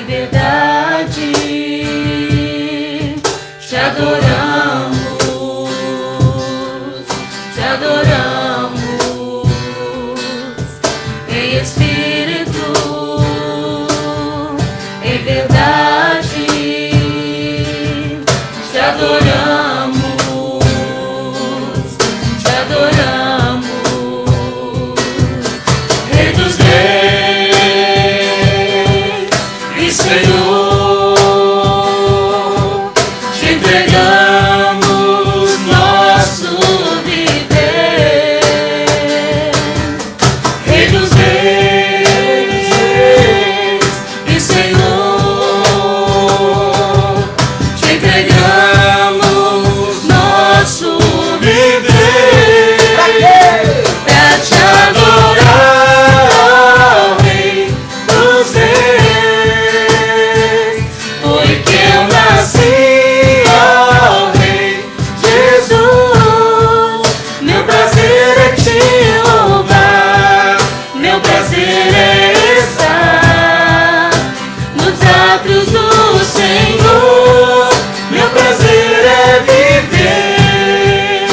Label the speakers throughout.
Speaker 1: em verdade, te adoramos, em espírito, em verdade, te adoramos, Rei dos reis e Senhor, te entregamos nosso viver. Rei dos reis e Senhor, te entregamos nosso viver. Pra te adorar, Rei dos reis, foi que eu nasci, ó Rei Jesus. Meu prazer é te louvar, meu prazer é estar nos atos do Senhor. Meu prazer é viver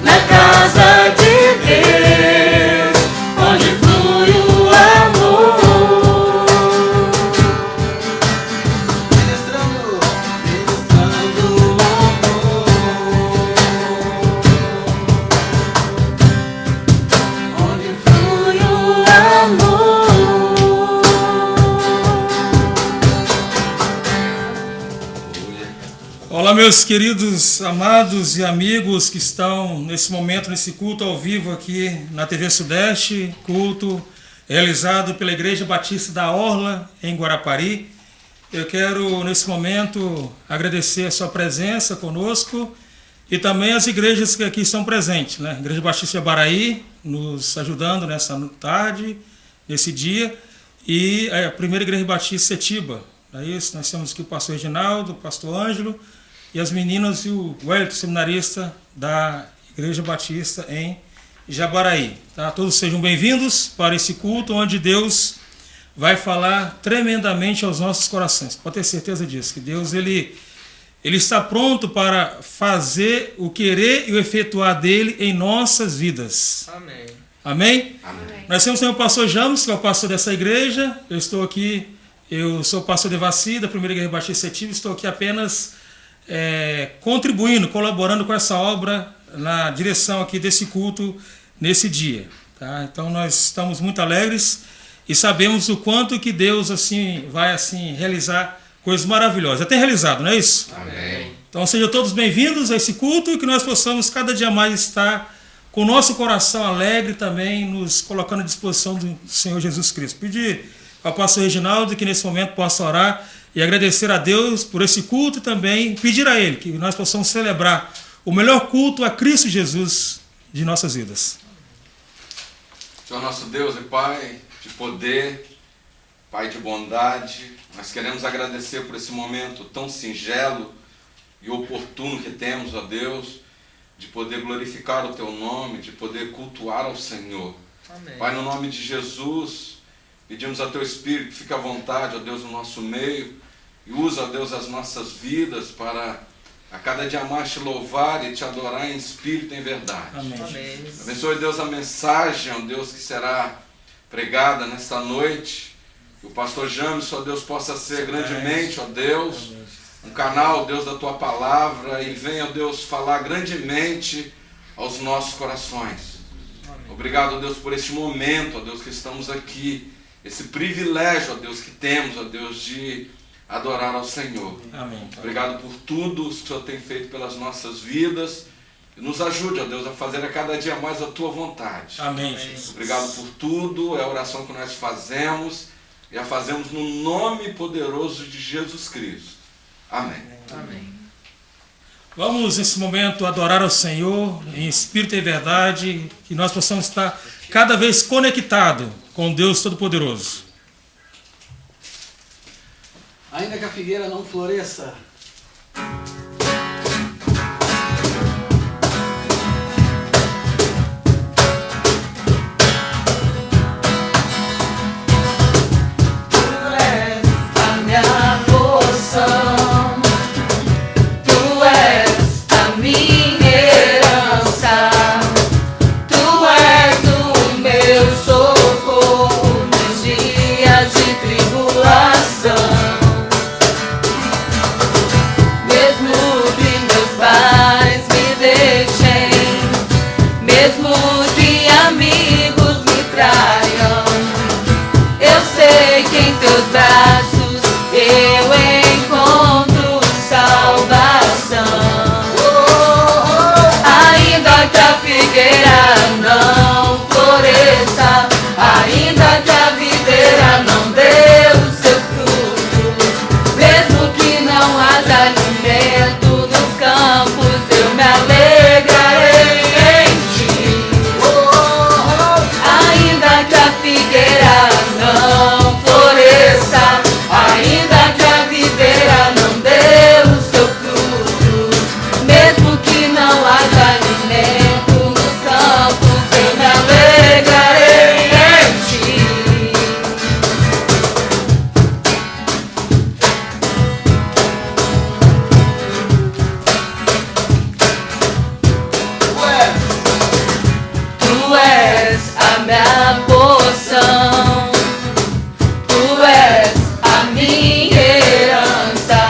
Speaker 1: na casa de Deus, onde flui o amor. Ministrando o amor, onde flui o amor.
Speaker 2: Olá, meus queridos, amados e amigos que estão nesse momento, nesse culto ao vivo aqui na TV Sudeste, culto realizado pela Igreja Batista da Orla, em Guarapari. Eu quero, nesse momento, agradecer a sua presença conosco e também as igrejas que aqui estão presentes, né? Igreja Batista de Abaraí, nos ajudando nessa tarde, nesse dia, e a primeira Igreja Batista Setiba. É isso, nós temos aqui o pastor Reginaldo, o pastor Ângelo, e as meninas e o Wellington, seminarista da Igreja Batista em Jabaraí. Tá? Todos sejam bem-vindos para esse culto onde Deus vai falar tremendamente aos nossos corações. Pode ter certeza disso, que Deus ele está pronto para fazer o querer e o efetuar dele em nossas vidas.
Speaker 3: Amém.
Speaker 2: Amém?
Speaker 3: Amém.
Speaker 2: Nós temos também o pastor James, que é o pastor dessa igreja. Eu estou aqui, eu sou o pastor Devaci, da primeira Igreja Batista Setiba, estou aqui apenas contribuindo, colaborando com essa obra na direção aqui desse culto nesse dia. Tá? Então nós estamos muito alegres e sabemos o quanto que Deus assim vai assim realizar coisas maravilhosas. Já tem realizado, não é isso?
Speaker 3: Amém.
Speaker 2: Então sejam todos bem-vindos a esse culto e que nós possamos cada dia mais estar com o nosso coração alegre também, nos colocando à disposição do Senhor Jesus Cristo. Pedir ao pastor Reginaldo que nesse momento possa orar e agradecer a Deus por esse culto e também pedir a Ele que nós possamos celebrar o melhor culto a Cristo Jesus de nossas vidas.
Speaker 4: Senhor nosso Deus e Pai de poder, Pai de bondade, nós queremos agradecer por esse momento tão singelo e oportuno que temos, ó Deus, de poder glorificar o Teu nome, de poder cultuar ao Senhor.
Speaker 3: Amém.
Speaker 4: Pai, no nome de Jesus, pedimos a Teu Espírito que fique à vontade, ó Deus, no nosso meio, e usa, ó Deus, as nossas vidas para a cada dia mais Te louvar e Te adorar em espírito e em verdade.
Speaker 2: Amém.
Speaker 3: Amém.
Speaker 4: Abençoe, Deus, a mensagem, ó Deus, que será pregada nesta noite. Que o pastor James, ó Deus, possa ser grandemente, ó Deus, um canal, ó Deus, da Tua palavra e venha, ó Deus, falar grandemente aos nossos corações. Obrigado, ó Deus, por este momento, ó Deus, que estamos aqui, esse privilégio, ó Deus, que temos, ó Deus, de adorar ao Senhor.
Speaker 2: Amém.
Speaker 4: Obrigado por tudo que o Senhor tem feito pelas nossas vidas. E nos ajude, ó Deus, a fazer a cada dia mais a Tua vontade.
Speaker 2: Amém, Jesus.
Speaker 4: Obrigado por tudo, é a oração que nós fazemos e a fazemos no nome poderoso de Jesus Cristo. Amém.
Speaker 3: Amém.
Speaker 2: Vamos nesse momento adorar ao Senhor em espírito e verdade, que nós possamos estar cada vez conectados com Deus Todo-Poderoso.
Speaker 5: Ainda que a figueira não floresça,
Speaker 1: Tu és a minha floresça, ainda que a videira não dê o seu fruto, mesmo que não haja alimento nos campos, eu me alegrarei em ti. Ainda que a figueira não floresça, ainda que a videira não dê o seu fruto, mesmo que não haja alimento nos campos, eu me alegrarei em ti. Tu és a minha porção, tu és a minha herança,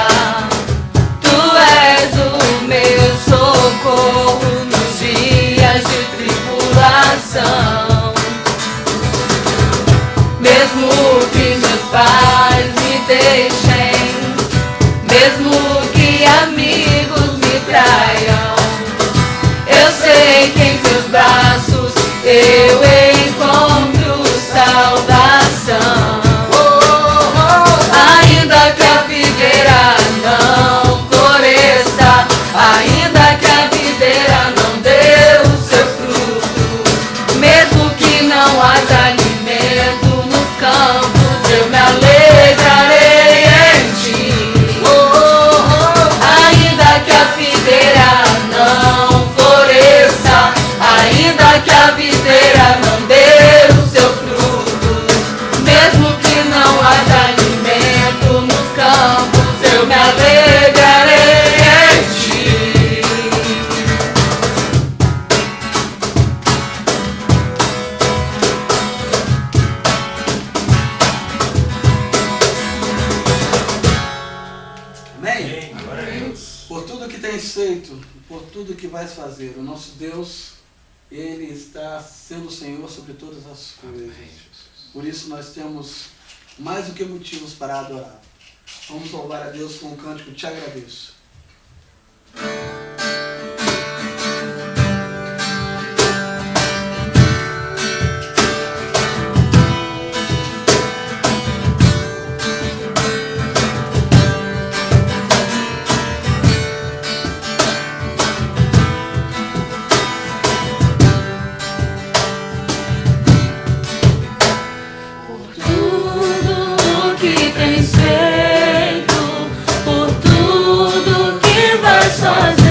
Speaker 1: tu és o meu socorro nos dias de tribulação. Mesmo que meus pais me deixem, mesmo que amigos me traiam, eu sei que em teus braços eu encontro salvação. Ainda que a figueira não floresça, ainda que a videira não dê o seu fruto, mesmo que não haja alimento nos campos, eu me alegrarei em ti. Ainda que a figueira não floresça, ainda que a videira não dê o seu fruto, mesmo que não haja alimento nos campos, eu me alegrarei em ti.
Speaker 5: Amém? Por tudo que tens feito, por tudo que vais fazer, o nosso Deus, Ele está sendo o Senhor sobre todas as coisas. Por isso nós temos mais do que motivos para adorar. Vamos louvar a Deus com o cântico Te Agradeço.
Speaker 1: Tudo que tens feito, por tudo que vais fazer.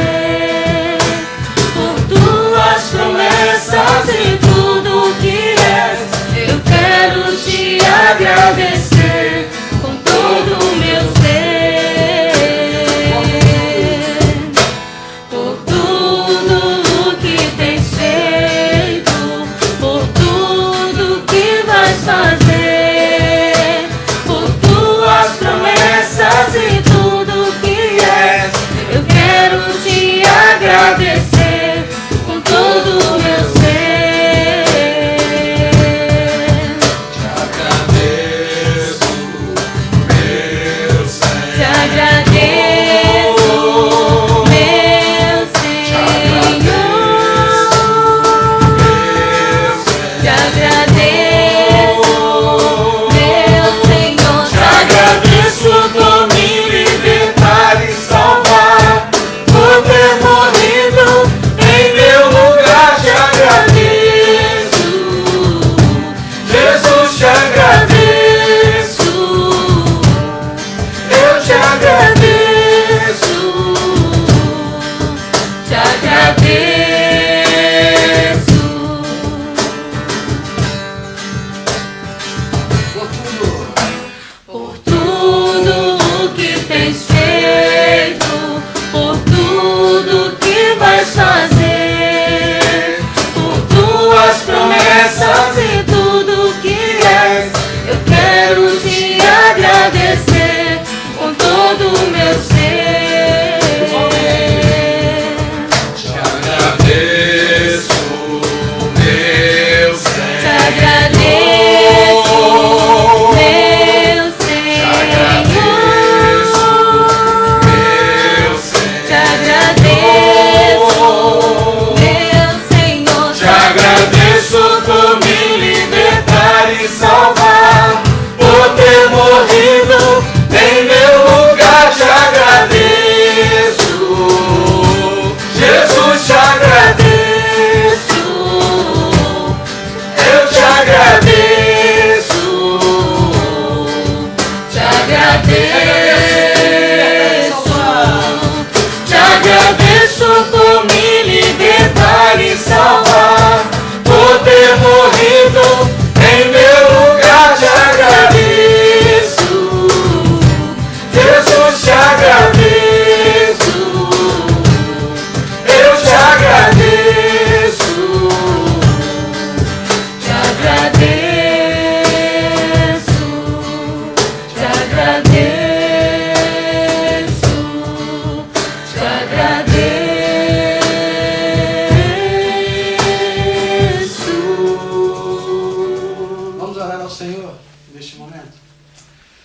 Speaker 5: ao Senhor neste momento?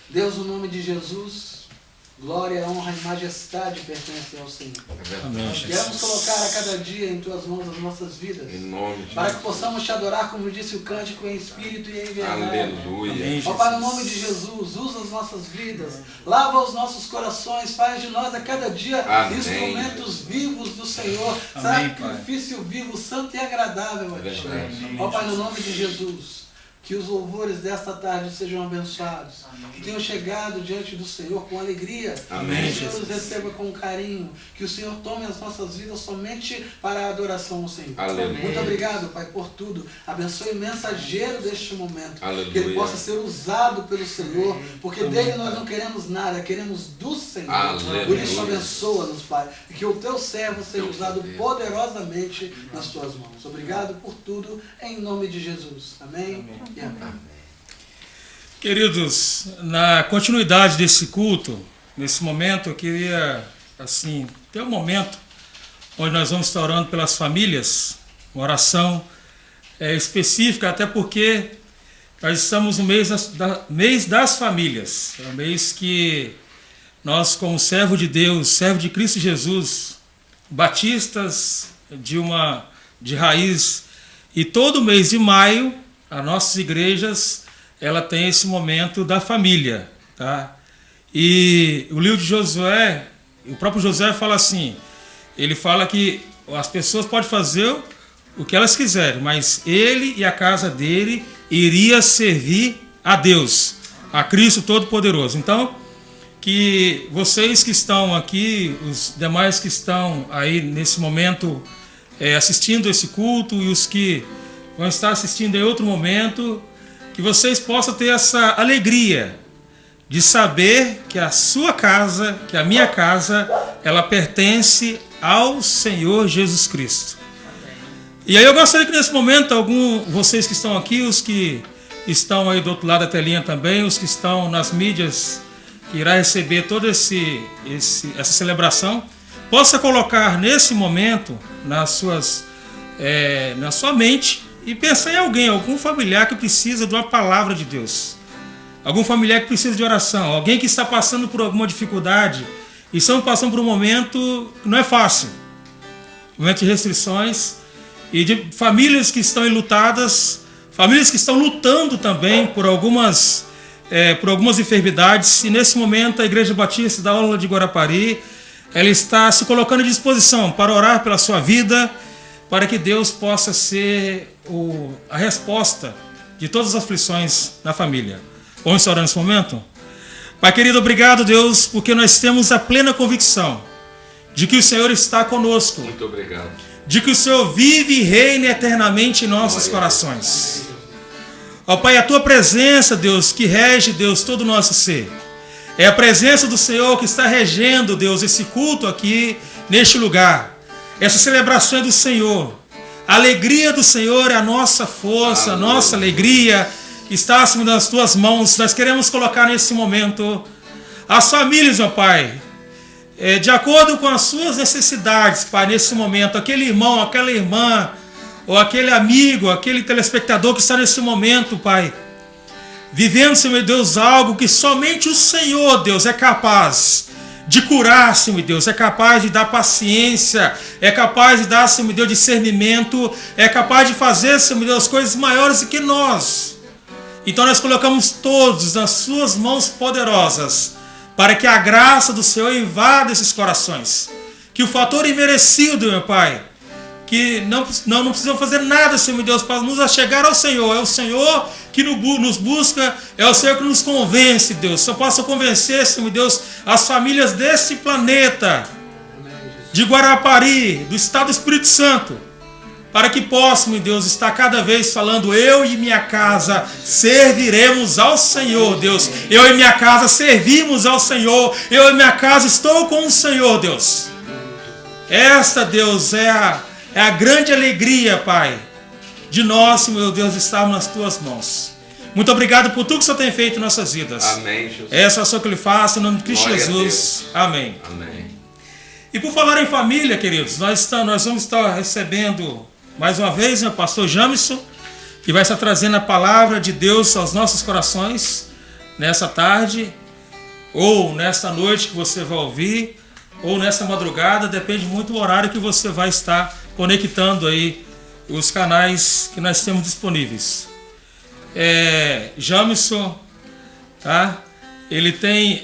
Speaker 5: Deus, no nome de Jesus, glória, honra e majestade pertencem ao Senhor.
Speaker 2: Amém,
Speaker 5: Queremos colocar a cada dia em Tuas mãos as nossas vidas,
Speaker 4: Em nome de
Speaker 5: para que
Speaker 4: Jesus.
Speaker 5: possamos Te adorar, como disse o cântico, em espírito e em verdade.
Speaker 4: Aleluia.
Speaker 2: Amém.
Speaker 5: Ó Pai, no nome de Jesus, usa as nossas vidas, lava os nossos corações, faz de nós a cada dia
Speaker 4: Amém.
Speaker 5: instrumentos vivos do Senhor,
Speaker 2: Amém,
Speaker 5: sacrifício vivo, santo e agradável a Ti.
Speaker 4: Verdade.
Speaker 5: Ó Pai, no nome de Jesus, que os louvores desta tarde sejam abençoados, que tenham chegado diante do Senhor com alegria,
Speaker 4: Amém,
Speaker 5: que o Senhor
Speaker 4: Jesus.
Speaker 5: os receba com carinho, que o Senhor tome as nossas vidas somente para a adoração ao Senhor.
Speaker 4: Aleluia.
Speaker 5: Muito obrigado, Pai, por tudo. Abençoe o mensageiro deste momento,
Speaker 4: Aleluia.
Speaker 5: que ele possa ser usado pelo Senhor, porque dele nós não queremos nada, queremos do Senhor.
Speaker 4: Aleluia.
Speaker 5: Por isso abençoa-nos, Pai, e que o Teu servo seja usado poderosamente nas Tuas mãos. Obrigado por tudo, em nome de Jesus. Amém. E amém.
Speaker 2: Queridos, na continuidade desse culto, nesse momento eu queria, assim, ter um momento onde nós vamos estar orando pelas famílias, uma oração específica, até porque nós estamos no mês das famílias. É um mês que nós, como servo de Deus, servo de Cristo Jesus, batistas de raiz, e todo mês de maio, as nossas igrejas, ela tem esse momento da família, tá? E o livro de Josué, o próprio Josué fala assim, ele fala que as pessoas podem fazer o que elas quiserem, mas ele e a casa dele iria servir a Deus, a Cristo Todo-Poderoso. Então, que vocês que estão aqui, os demais que estão aí nesse momento assistindo esse culto e os que vão estar assistindo em outro momento, que vocês possam ter essa alegria de saber que a sua casa, que a minha casa, ela pertence ao Senhor Jesus Cristo. E aí eu gostaria que nesse momento, vocês que estão aqui, os que estão aí do outro lado da telinha também, os que estão nas mídias, que irá receber toda essa celebração, possa colocar nesse momento na sua mente e pensar em alguém, algum familiar que precisa de uma palavra de Deus, algum familiar que precisa de oração, alguém que está passando por alguma dificuldade e estão passando por um momento que não é fácil, momento de restrições e de famílias que estão enlutadas, famílias que estão lutando também por algumas enfermidades. E nesse momento a Igreja Batista da Orla de Guarapari, ela está se colocando à disposição para orar pela sua vida, para que Deus possa ser a resposta de todas as aflições na família. Vamos orar nesse momento? Pai querido, obrigado, Deus, porque nós temos a plena convicção de que o Senhor está conosco.
Speaker 4: Muito obrigado.
Speaker 2: De que o Senhor vive e reina eternamente em nossos corações. Ó Pai, a Tua presença, Deus, que rege, Deus, todo o nosso ser. É a presença do Senhor que está regendo, Deus, esse culto aqui, neste lugar. Essa celebração é do Senhor. A alegria do Senhor é a nossa força, a nossa alegria está acima das Tuas mãos. Nós queremos colocar nesse momento as famílias, ó Pai, de acordo com as suas necessidades, Pai, nesse momento. Aquele irmão, aquela irmã, ou aquele amigo, aquele telespectador que está nesse momento, Pai, vivendo, Senhor Deus, algo que somente o Senhor, Deus, é capaz de curar, Senhor Deus, é capaz de dar paciência, é capaz de dar, Senhor Deus, discernimento, é capaz de fazer, Senhor Deus, coisas maiores do que nós. Então nós colocamos todos nas Suas mãos poderosas, para que a graça do Senhor invada esses corações, que o fator imerecido, meu Pai, que não precisamos fazer nada, Senhor Deus, para nos achegar ao Senhor. É o Senhor que nos busca, é o Senhor que nos convence, Deus. Só possa convencer, Senhor Deus, as famílias desse planeta, de Guarapari, do Estado do Espírito Santo, para que possam, meu Deus, estar cada vez falando: eu e minha casa serviremos ao Senhor, Deus. Eu e minha casa servimos ao Senhor. Eu e minha casa estou com o Senhor, Deus. Esta, Deus, é a grande alegria, Pai, de nós, meu Deus, estarmos nas Tuas mãos. Muito obrigado por tudo que o Senhor tem feito em nossas vidas.
Speaker 4: Amém, Jesus.
Speaker 2: Essa é a sua que Ele faça, em nome de Cristo
Speaker 4: Glória a
Speaker 2: Jesus. Amém.
Speaker 4: Amém.
Speaker 2: E por falar em família, queridos, nós vamos estar recebendo mais uma vez o pastor Jamison, que vai estar trazendo a palavra de Deus aos nossos corações nessa tarde, ou nesta noite que você vai ouvir, ou nessa madrugada, depende muito do horário que você vai estar conectando aí os canais que nós temos disponíveis. Jamison, tá? Ele tem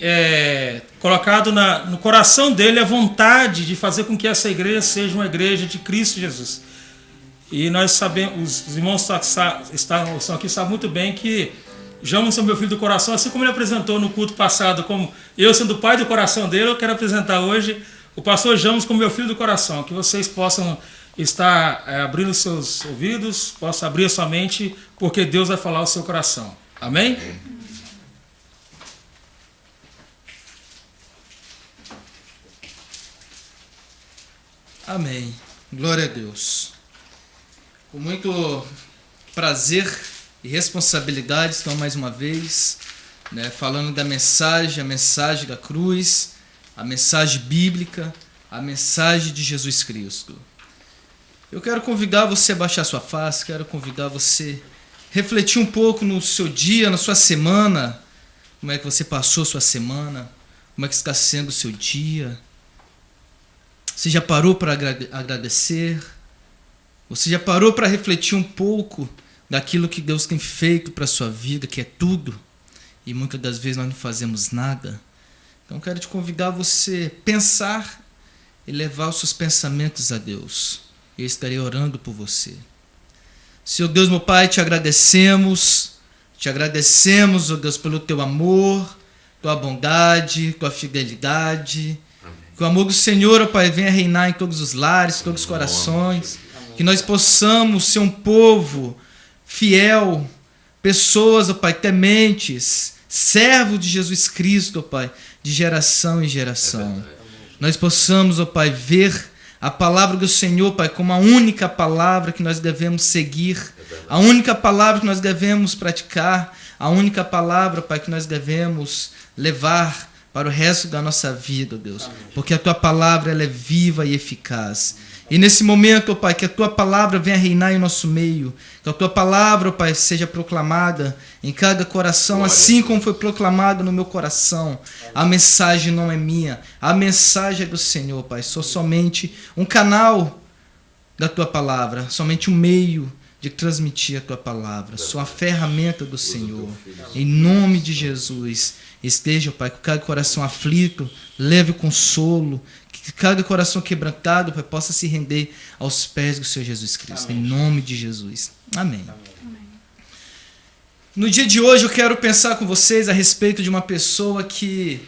Speaker 2: colocado no coração dele a vontade de fazer com que essa igreja seja uma igreja de Cristo Jesus. E nós sabemos, os irmãos estão aqui sabem muito bem que Jamison é meu filho do coração, assim como ele apresentou no culto passado, como eu sendo o pai do coração dele, eu quero apresentar hoje o pastor Jamison como meu filho do coração, que vocês possam estar abrindo seus ouvidos, possam abrir a sua mente, porque Deus vai falar ao seu coração. Amém?
Speaker 3: Amém. Glória a Deus. Com muito prazer e responsabilidade, estamos mais uma vez, falando da mensagem, a mensagem da cruz, a mensagem bíblica, a mensagem de Jesus Cristo. Eu quero convidar você a baixar sua face, quero convidar você a refletir um pouco no seu dia, na sua semana, como é que você passou sua semana, como é que está sendo o seu dia. Você já parou para agradecer? Você já parou para refletir um pouco daquilo que Deus tem feito para a sua vida, que é tudo, e muitas das vezes nós não fazemos nada? Então quero te convidar a você pensar e levar os seus pensamentos a Deus. Eu estarei orando por você. Senhor Deus, meu Pai, te agradecemos, ó Deus, pelo teu amor, tua bondade, tua fidelidade. Que o amor do Senhor, ó Pai, venha reinar em todos os lares, todos os corações. Que nós possamos ser um povo fiel, pessoas, ó Pai, tementes, servos de Jesus Cristo, ó Pai, de geração em geração. Nós possamos, ó Pai, ver a palavra do Senhor, Pai, como a única palavra que nós devemos seguir, a única palavra que nós devemos praticar, a única palavra, Pai, que nós devemos levar para o resto da nossa vida, Deus. Amém. Porque a Tua palavra ela é viva e eficaz. E nesse momento, ó Pai, que a Tua palavra venha reinar em nosso meio, que a Tua palavra, ó Pai, seja proclamada em cada coração, assim como foi proclamada no meu coração. A mensagem não é minha, a mensagem é do Senhor, Pai. Sou somente um canal da Tua palavra, somente um meio de transmitir a Tua palavra. Sou a ferramenta do Senhor. Em nome de Jesus, esteja, Pai, com cada coração aflito, leve o consolo, que cada coração quebrantado, Pai, possa se render aos pés do Senhor Jesus Cristo. Amém. Em nome de Jesus. Amém. Amém. No dia de hoje eu quero pensar com vocês a respeito de uma pessoa que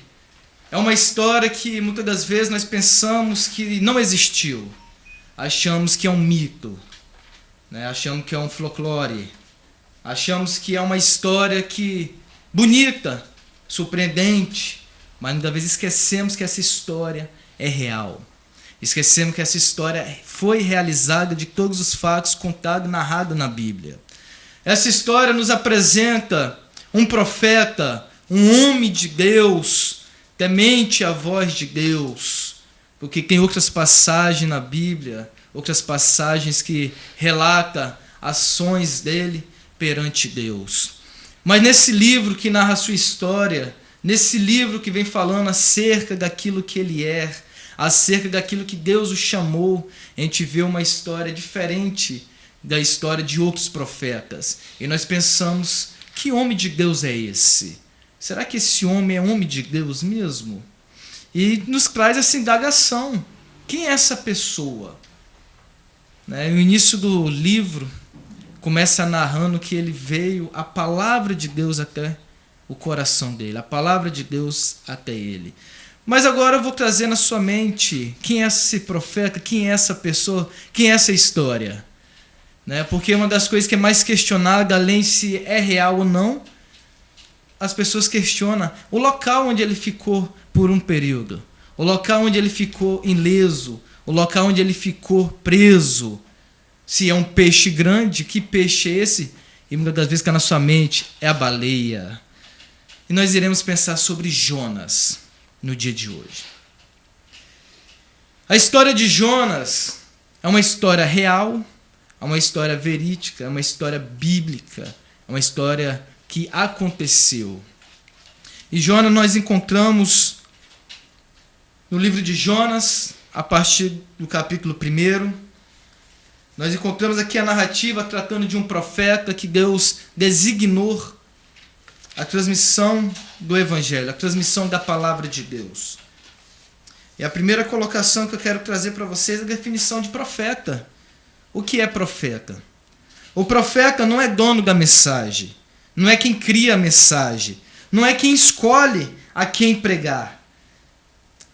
Speaker 3: é uma história que muitas das vezes nós pensamos que não existiu. Achamos que é um mito, achamos que é um folclore, achamos que é uma história que bonita, surpreendente, mas muitas vezes esquecemos que essa história é real. Esquecemos que essa história foi realizada de todos os fatos contados e narrados na Bíblia. Essa história nos apresenta um profeta, um homem de Deus, temente à voz de Deus, porque tem outras passagens na Bíblia, outras passagens que relatam ações dele perante Deus. Mas nesse livro que narra a sua história, nesse livro que vem falando acerca daquilo que ele é, acerca daquilo que Deus o chamou, a gente vê uma história diferente da história de outros profetas. E nós pensamos, que homem de Deus é esse? Será que esse homem é homem de Deus mesmo? E nos traz essa indagação. Quem é essa pessoa? O início do livro começa narrando que ele veio, a palavra de Deus até o coração dele, a palavra de Deus até ele. Mas agora eu vou trazer na sua mente quem é esse profeta, quem é essa pessoa, quem é essa história. Porque uma das coisas que é mais questionada, além se é real ou não, as pessoas questionam o local onde ele ficou por um período, o local onde ele ficou ileso, o local onde ele ficou preso. Se é um peixe grande, que peixe é esse? E muitas das vezes que na sua mente é a baleia. E nós iremos pensar sobre Jonas no dia de hoje. A história de Jonas é uma história real, é uma história verídica, é uma história bíblica, é uma história que aconteceu. E Jonas nós encontramos no livro de Jonas, a partir do capítulo 1, nós encontramos aqui a narrativa tratando de um profeta que Deus designou a transmissão do Evangelho, a transmissão da palavra de Deus. E a primeira colocação que eu quero trazer para vocês é a definição de profeta. O que é profeta? O profeta não é dono da mensagem, não é quem cria a mensagem, não é quem escolhe a quem pregar.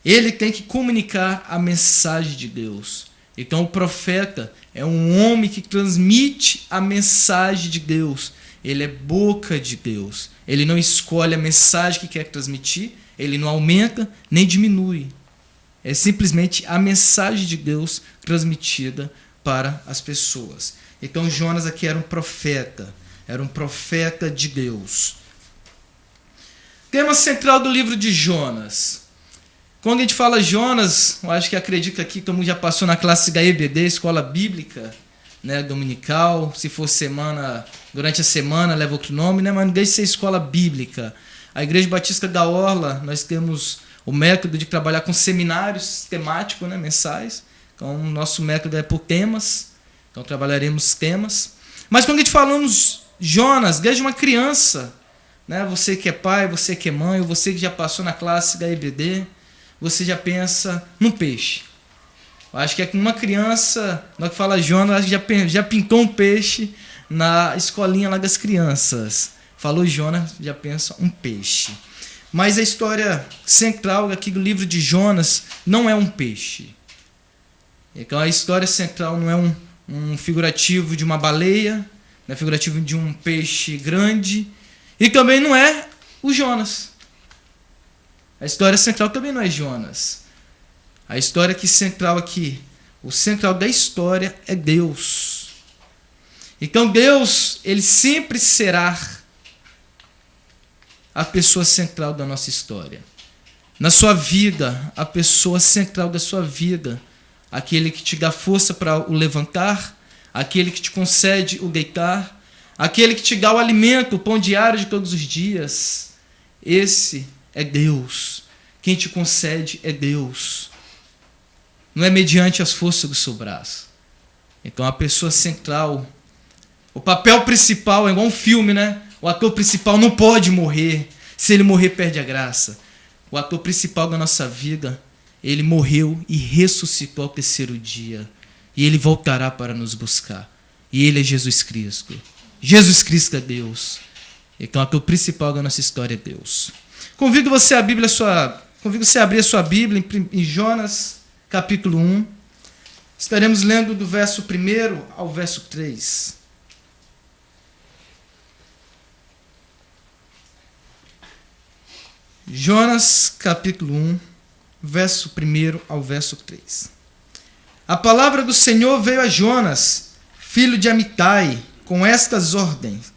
Speaker 3: Ele tem que comunicar a mensagem de Deus. Então o profeta é um homem que transmite a mensagem de Deus. Ele é boca de Deus. Ele não escolhe a mensagem que quer transmitir, ele não aumenta nem diminui. É simplesmente a mensagem de Deus transmitida para as pessoas. Então Jonas aqui era um profeta de Deus. Tema central do livro de Jonas. Quando a gente fala Jonas, eu acho que acredito aqui que todo mundo já passou na classe HEBD, escola bíblica, né, dominical. Se for semana, durante a semana leva outro nome, né, mas não deixe de ser escola bíblica. A Igreja Batista da Orla, nós temos o método de trabalhar com seminários temáticos, né, mensais. Então, o nosso método é por temas. Então, trabalharemos temas. Mas quando a gente falamos Jonas, desde uma criança, né, você que é pai, você que é mãe, ou você que já passou na classe HEBD, você já pensa num peixe. Eu acho que é uma criança, na hora que fala Jonas, já pintou um peixe na escolinha lá das crianças. Falou Jonas, já pensa um peixe. Mas a história central aqui do livro de Jonas não é um peixe. Então a história central não é um figurativo de uma baleia, não é figurativo de um peixe grande, e também não é o Jonas. A história central também não é Jonas. A história central aqui, o central da história é Deus. Então Deus, ele sempre será a pessoa central da nossa história. Na sua vida, a pessoa central da sua vida, aquele que te dá força para o levantar, aquele que te concede o deitar, aquele que te dá o alimento, o pão diário de todos os dias. Esse é Deus. Quem te concede é Deus. Não é mediante as forças do seu braço. Então a pessoa central, o papel principal é igual um filme, né? O ator principal não pode morrer. Se ele morrer, perde a graça. O ator principal da nossa vida, ele morreu e ressuscitou ao terceiro dia. E ele voltará para nos buscar. E ele é Jesus Cristo. Jesus Cristo é Deus. Então o ator principal da nossa história é Deus. Convido você a abrir a sua Bíblia em Jonas, capítulo 1. Estaremos lendo do verso 1 ao verso 3. Jonas, capítulo 1, verso 1 ao verso 3. A palavra do Senhor veio a Jonas, filho de Amitai, com estas ordens: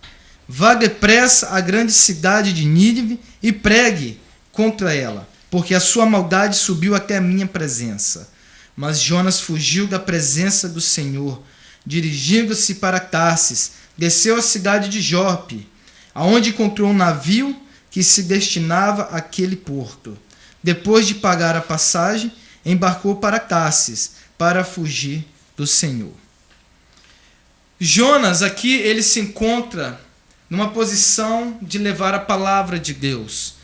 Speaker 3: vá depressa à grande cidade de Nínive e pregue contra ela, porque a sua maldade subiu até a minha presença. Mas Jonas fugiu da presença do Senhor, dirigindo-se para Tarsis, desceu à cidade de Jope, aonde encontrou um navio que se destinava àquele porto. Depois de pagar a passagem, embarcou para Tarsis, para fugir do Senhor. Jonas aqui ele se encontra numa posição de levar a palavra de Deus.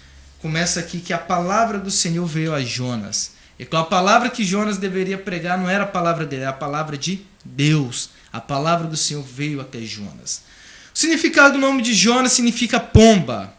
Speaker 3: Começa aqui que a palavra do Senhor veio a Jonas. Então a palavra que Jonas deveria pregar não era a palavra dele, era a palavra de Deus. A palavra do Senhor veio até Jonas. O significado do nome de Jonas significa pomba.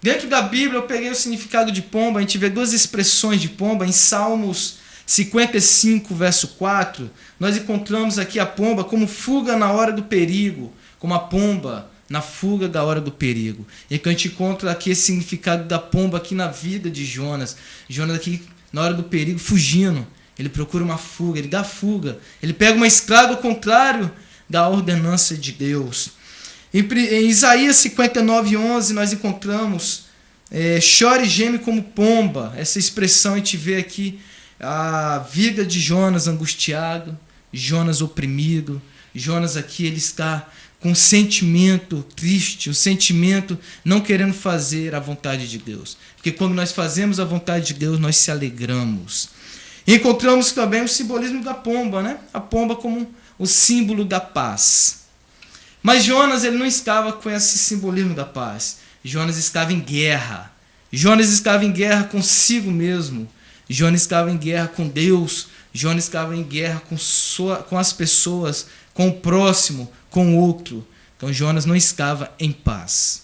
Speaker 3: Dentro da Bíblia eu peguei o significado de pomba, a gente vê duas expressões de pomba em Salmos 55, verso 4. Nós encontramos aqui a pomba como fuga na hora do perigo, como a pomba na fuga da hora do perigo. E que a gente encontra aqui esse significado da pomba aqui na vida de Jonas. Jonas aqui na hora do perigo fugindo. Ele procura uma fuga, ele dá fuga. Ele pega uma estrada ao contrário da ordenança de Deus. Em Isaías 59, 11 nós encontramos chora e geme como pomba. Essa expressão a gente vê aqui a vida de Jonas angustiado, Jonas oprimido, Jonas aqui ele está com um sentimento triste, um sentimento não querendo fazer a vontade de Deus. Porque quando nós fazemos a vontade de Deus, nós se alegramos. E encontramos também o simbolismo da pomba, né? A pomba como o símbolo da paz. Mas Jonas ele não estava com esse simbolismo da paz. Jonas estava em guerra. Jonas estava em guerra consigo mesmo. Jonas estava em guerra com Deus. Jonas estava em guerra com as pessoas, com o próximo, com o outro. Então Jonas não estava em paz.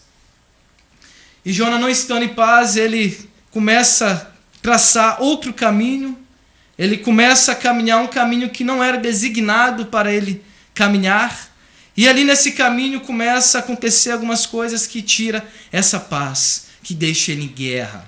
Speaker 3: E Jonas não estando em paz, ele começa a traçar outro caminho. Ele começa a caminhar um caminho que não era designado para ele caminhar. E ali nesse caminho começa a acontecer algumas coisas que tiram essa paz, que deixa ele em guerra.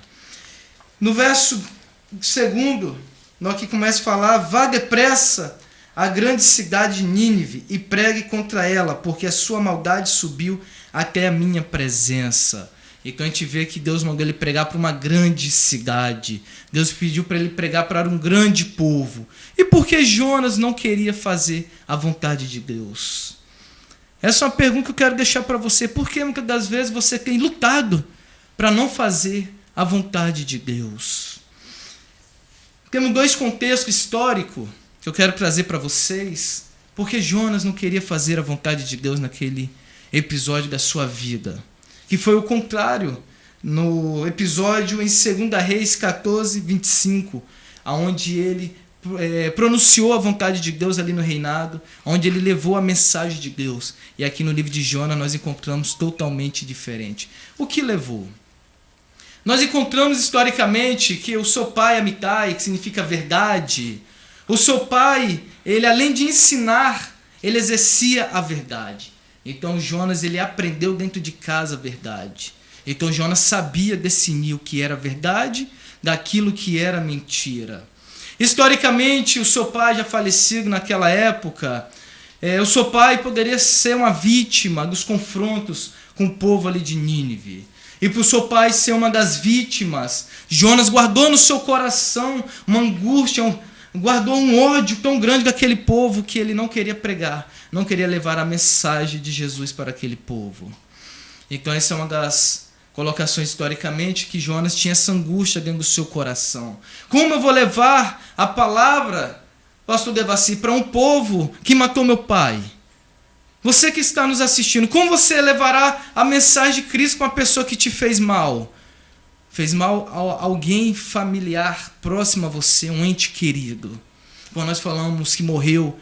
Speaker 3: No verso 2, nós aqui começa a falar: vá depressa à grande cidade de Nínive e pregue contra ela, porque a sua maldade subiu até a minha presença. E quando a gente vê que Deus mandou ele pregar para uma grande cidade, Deus pediu para ele pregar para um grande povo. E por que Jonas não queria fazer a vontade de Deus? Essa é uma pergunta que eu quero deixar para você. Por que muitas das vezes você tem lutado para não fazer a vontade de Deus? Temos 2 contextos históricos que eu quero trazer para vocês. Porque Jonas não queria fazer a vontade de Deus naquele episódio da sua vida. Que foi o contrário no episódio em 2 Reis 14, 25, onde ele pronunciou a vontade de Deus ali no reinado, onde ele levou a mensagem de Deus. E aqui no livro de Jonas nós encontramos totalmente diferente. O que levou? Nós encontramos historicamente que o seu pai, Amitai, que significa verdade, o seu pai, ele além de ensinar, ele exercia a verdade. Então Jonas ele aprendeu dentro de casa a verdade. Então Jonas sabia discernir o que era verdade daquilo que era mentira. Historicamente, o seu pai já falecido naquela época, o seu pai poderia ser uma vítima dos confrontos com o povo ali de Nínive. E para o seu pai ser uma das vítimas, Jonas guardou no seu coração uma angústia, guardou um ódio tão grande daquele povo que ele não queria pregar, não queria levar a mensagem de Jesus para aquele povo. Então essa é uma das colocações historicamente, que Jonas tinha essa angústia dentro do seu coração. Como eu vou levar a palavra, pastor Devassi, para um povo que matou meu pai? Você que está nos assistindo, como você levará a mensagem de Cristo com uma pessoa que te fez mal? Fez mal a alguém familiar próximo a você, um ente querido. Quando nós falamos que morreu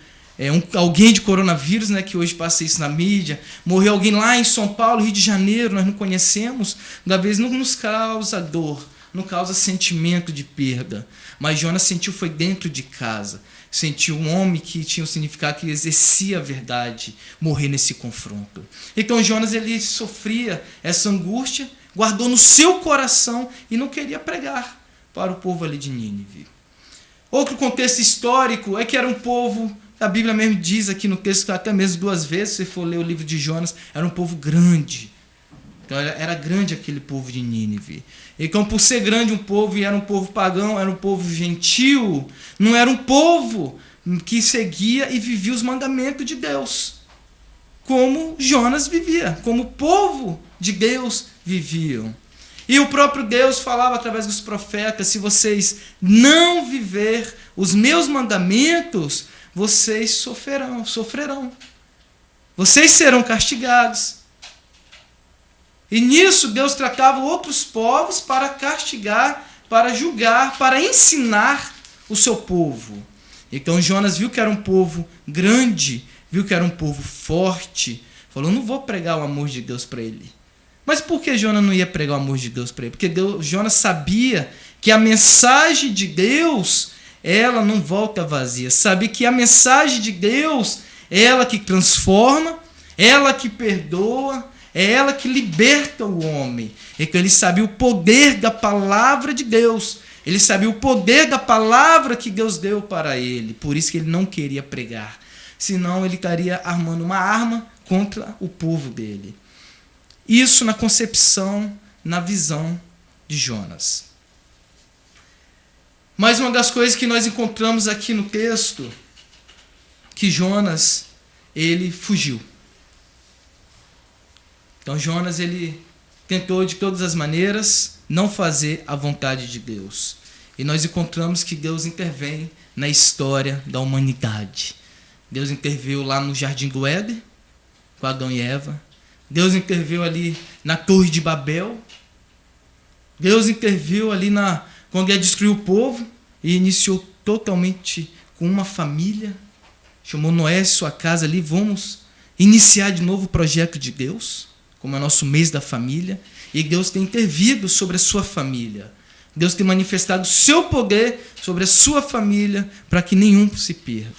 Speaker 3: alguém de coronavírus, né, que hoje passa isso na mídia, morreu alguém lá em São Paulo, Rio de Janeiro, nós não conhecemos, da vez não nos causa dor, não causa sentimento de perda. Mas Jonas sentiu foi dentro de casa, sentiu um homem que tinha o significado que exercia a verdade, morrer nesse confronto. Então Jonas ele sofria essa angústia, guardou no seu coração e não queria pregar para o povo ali de Nínive. Outro contexto histórico é que era um povo, a Bíblia mesmo diz aqui no texto, até mesmo 2 vezes, se você for ler o livro de Jonas, era um povo grande. Então era grande aquele povo de Nínive. Então, por ser grande um povo, e era um povo pagão, era um povo gentil, não era um povo que seguia e vivia os mandamentos de Deus, como Jonas vivia, como o povo de Deus viviam. E o próprio Deus falava através dos profetas: se vocês não viver os meus mandamentos, vocês sofrerão. Vocês serão castigados. E nisso Deus tratava outros povos para castigar, para julgar, para ensinar o seu povo. Então Jonas viu que era um povo grande, viu que era um povo forte, falou: não vou pregar o amor de Deus para ele. Mas por que Jonas não ia pregar o amor de Deus para ele? Porque Jonas sabia que a mensagem de Deus, ela não volta vazia. Sabe que a mensagem de Deus é ela que transforma, ela que perdoa, é ela que liberta o homem. Então ele sabia o poder da palavra de Deus. Ele sabia o poder da palavra que Deus deu para ele. Por isso que ele não queria pregar. Senão ele estaria armando uma arma contra o povo dele. Isso na concepção, na visão de Jonas. Mas uma das coisas que nós encontramos aqui no texto, que Jonas, ele fugiu. Então Jonas, ele tentou de todas as maneiras não fazer a vontade de Deus. E nós encontramos que Deus intervém na história da humanidade. Deus interveio lá no Jardim do Éden, com Adão e Eva. Deus interveio ali na Torre de Babel. Deus interveio ali quando ia destruir o povo e iniciou totalmente com uma família. Chamou Noé e sua casa ali, vamos iniciar de novo o projeto de Deus, como é nosso mês da família. E Deus tem intervido sobre a sua família. Deus tem manifestado o seu poder sobre a sua família para que nenhum se perda.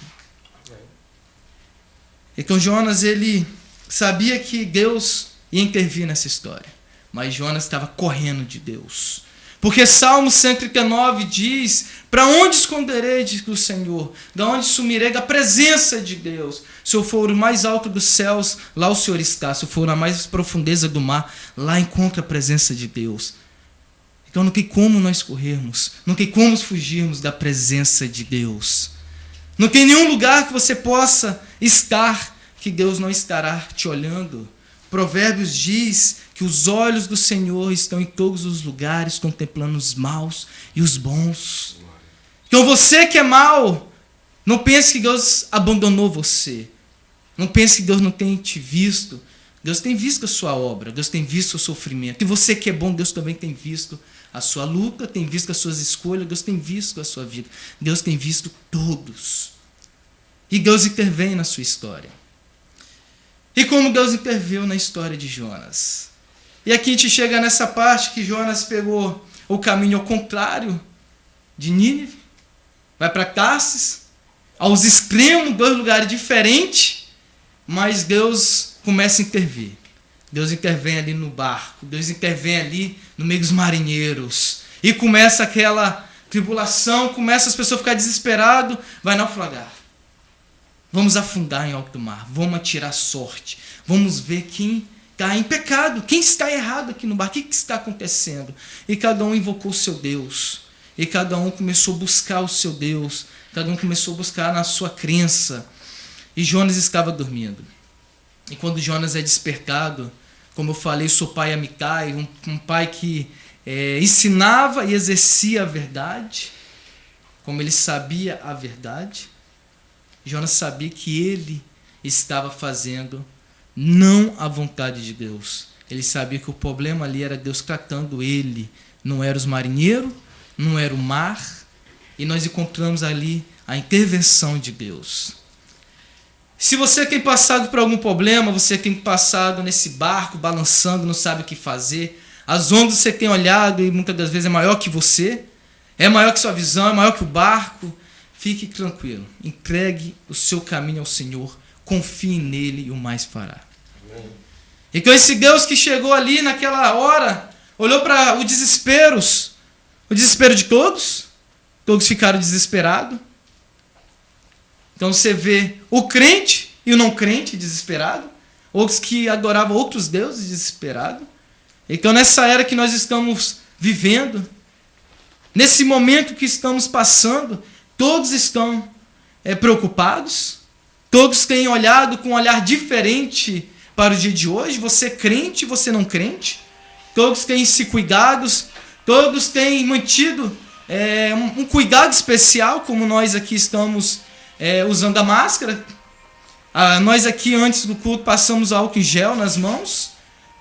Speaker 3: Então Jonas, ele sabia que Deus ia intervir nessa história, mas Jonas estava correndo de Deus. Porque Salmo 139 diz: para onde esconderei do Senhor? Da onde sumirei da presença de Deus? Se eu for o mais alto dos céus, lá o Senhor está. Se eu for na mais profundeza do mar, lá encontro a presença de Deus. Então não tem como nós corrermos, não tem como fugirmos da presença de Deus. Não tem nenhum lugar que você possa estar que Deus não estará te olhando. Provérbios diz que os olhos do Senhor estão em todos os lugares, contemplando os maus e os bons. Então você que é mau, não pense que Deus abandonou você. Não pense que Deus não tem te visto. Deus tem visto a sua obra, Deus tem visto o sofrimento. E você que é bom, Deus também tem visto a sua luta, tem visto as suas escolhas, Deus tem visto a sua vida. Deus tem visto todos. E Deus intervém na sua história. E como Deus interveio na história de Jonas. E aqui a gente chega nessa parte que Jonas pegou o caminho ao contrário de Nínive, vai para Tarsis, aos extremos, 2 lugares diferentes, mas Deus começa a intervir. Deus intervém ali no barco, Deus intervém ali no meio dos marinheiros, e começa aquela tribulação, começa as pessoas a ficar desesperadas, vai naufragar. Vamos afundar em alto mar, vamos atirar sorte, vamos ver quem está em pecado, quem está errado aqui no barco, o que está acontecendo? E cada um invocou o seu Deus, e cada um começou a buscar o seu Deus, cada um começou a buscar na sua crença, e Jonas estava dormindo. E quando Jonas é despertado, como eu falei, sou pai Amitai, um pai que ensinava e exercia a verdade, como ele sabia a verdade, Jonas sabia que ele estava fazendo não a vontade de Deus. Ele sabia que o problema ali era Deus tratando ele. Não era os marinheiros, não era o mar. E nós encontramos ali a intervenção de Deus. Se você tem passado por algum problema, você tem passado nesse barco, balançando, não sabe o que fazer, as ondas você tem olhado e muitas das vezes é maior que você, é maior que sua visão, é maior que o barco, fique tranquilo, entregue o seu caminho ao Senhor, confie nele e o mais fará. Amém. E com esse Deus que chegou ali naquela hora, olhou para o desespero de todos ficaram desesperados. Então você vê o crente e o não crente desesperado, outros que adoravam outros deuses desesperados. Então nessa era que nós estamos vivendo, nesse momento que estamos passando, todos estão preocupados, todos têm olhado com um olhar diferente para o dia de hoje, você crente, você não crente, todos têm se cuidados, todos têm mantido um cuidado especial, como nós aqui estamos usando a máscara. Nós aqui antes do culto passamos álcool em gel nas mãos,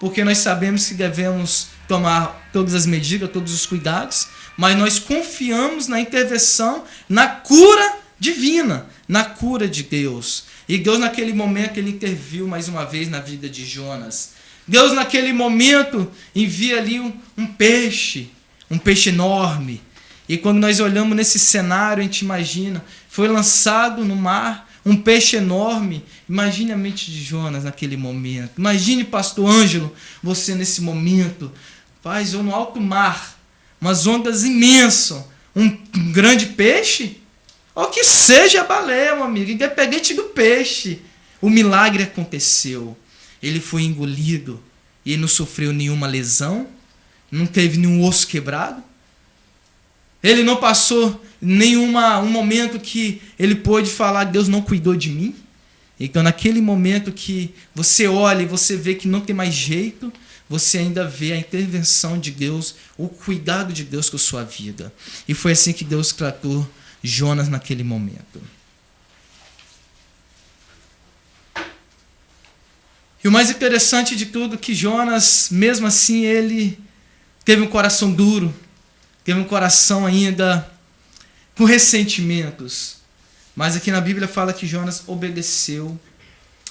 Speaker 3: porque nós sabemos que devemos tomar todas as medidas, todos os cuidados, mas nós confiamos na intervenção, na cura divina, na cura de Deus. E Deus naquele momento ele interviu mais uma vez na vida de Jonas. Deus naquele momento envia ali um peixe enorme. E quando nós olhamos nesse cenário, a gente imagina, foi lançado no mar um peixe enorme. Imagine a mente de Jonas naquele momento. Imagine, pastor Ângelo, você nesse momento. Paz, eu no alto mar, umas ondas imensas, um grande peixe, ou que seja a baleia, meu amigo, independente do peixe. O milagre aconteceu. Ele foi engolido e ele não sofreu nenhuma lesão, não teve nenhum osso quebrado. Ele não passou um momento que ele pôde falar, Deus não cuidou de mim. Então, naquele momento que você olha e você vê que não tem mais jeito, você ainda vê a intervenção de Deus, o cuidado de Deus com a sua vida. E foi assim que Deus tratou Jonas naquele momento. E o mais interessante de tudo é que Jonas, mesmo assim, ele teve um coração duro, teve um coração ainda com ressentimentos. Mas aqui na Bíblia fala que Jonas obedeceu